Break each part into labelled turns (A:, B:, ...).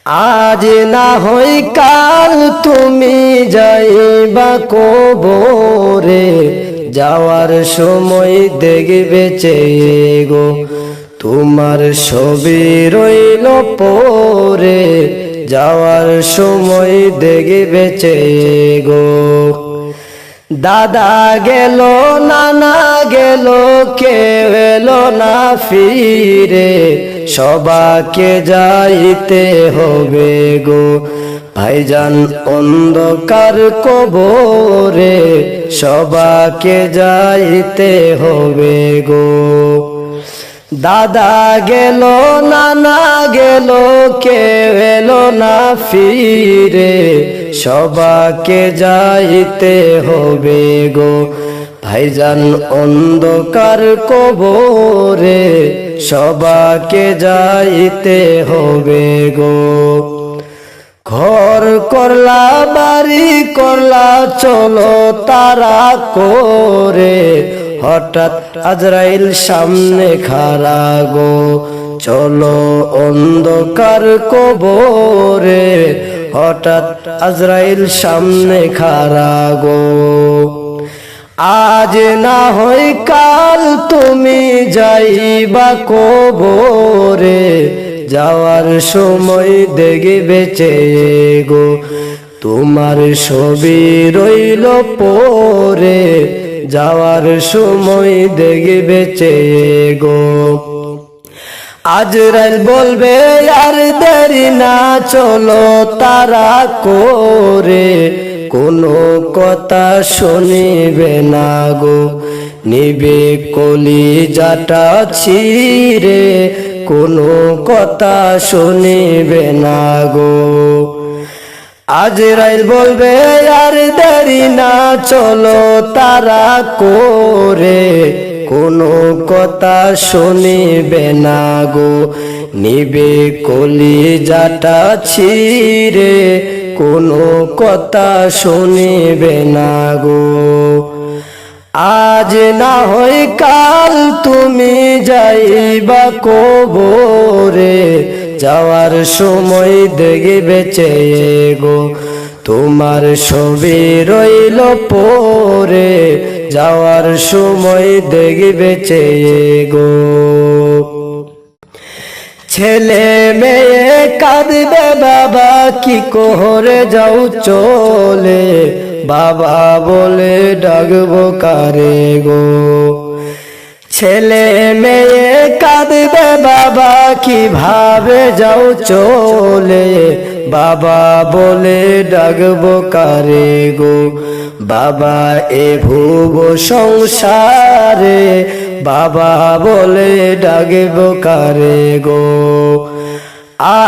A: আজ না হই কাল তুমি যাইবা কবরে, যাওয়ার সময় দেখবে চেয়ে গো তোমার ছবি রইল পরে, যাওয়ার সময় দেখবে চেয়ে গো। দাদা গেল নানা গেল কেউ এলো না ফিরে, সবাকে যাইতে হবে গো ভাইজান অন্ধকার কবরে, সবাকে যাইতে হবে গো। দাদা গেল নানা গেল কেউ এলো না ফিরে, সবাকে যাইতে হবে গো ভাইজান অন্ধকার কবরে, সবাকে যাইতে হবে গো। ঘর করলা বাড়ি করলা চলো তারা করে, হঠাৎ আজরাইল সামনে খাড়া গো, চলো অন্ধকার কবরে, হঠাৎ আজরাইল সামনে খাড়া গো। আজ না হয় কাল তুমি যাইবা কবরে, যাওয়ার সময় দেখবে চেয়ে গো তোমার ছবি রইল পরে, যাওয়ার সময় দেখবে চেয়ে গো। আজরাইল বলবে আর দেরি না চলো তারা করে, কোনো কথা শুনিবে না গো নিবে কলিজাটা ছিঁড়ে, কোনো কথা শুনিবে না গো। আজরাইল বলবে আর দেরি না চলো তারা করে, কোনো কথা শুনিবে না গো নিবে কলিজাটা ছিঁড়ে, কোনো কথা শুনিবে না গো। আজ না হয় কাল তুমি যাইবা কবরে, যাওয়ার সময় দেখবে চেয়ে গো তোমার ছবি রইল পরে, যাওয়ার সময় দেখবে চেয়ে গো। ছেলে মেয়ে কাঁদবে বাবা কি করে যাও চলে, বাবা বলে ডাকবো কারে গো। ছেলে মেয়ে কাঁদবে বাবা কিভাবে যাও চলে, বাবা বলে ডাকবো কারে গো। বাবা এ ভুব সংসারে, বাবা বলে ডাকবো কারে গো।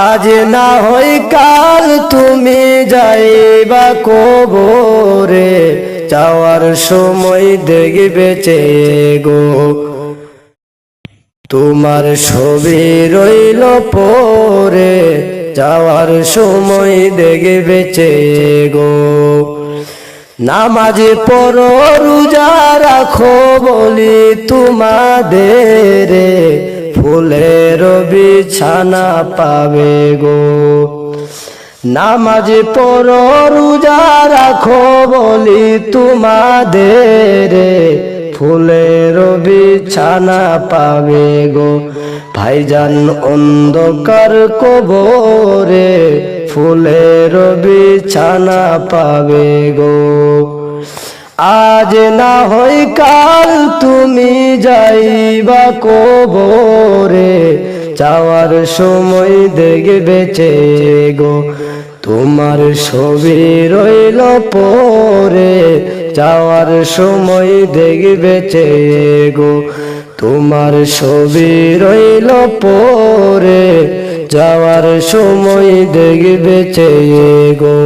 A: আজ না হয় কাল তুমি যাইবা কবরে, যাওয়ার সময় দেখবে চেয়ে গো তোমার ছবি রইল পরে, যাওয়ার সময় দেখবে চেয়ে গো। নামাজ পড়ো রোজা রাখো বলি তোমাদের, ফুলের বিছানা পাবে গো। নামাজ পড়ো রোজা রাখো বলি তোমাদের, ফুলের বিছানা পাবে গো ভাইজান অন্ধকার কবরে, ফুলের বিছানা পাবে গো। আজ না হয় কাল তুমি যাইবা কবরে, যাওয়ার সময় দেখবে চেয়ে গো তোমার ছবি রইল পরে, যাওয়ার সময় দেখবে চেয়ে গো তোমার ছবি রইল পরে, যাওয়ার সময় দেখবে চেয়ে গো।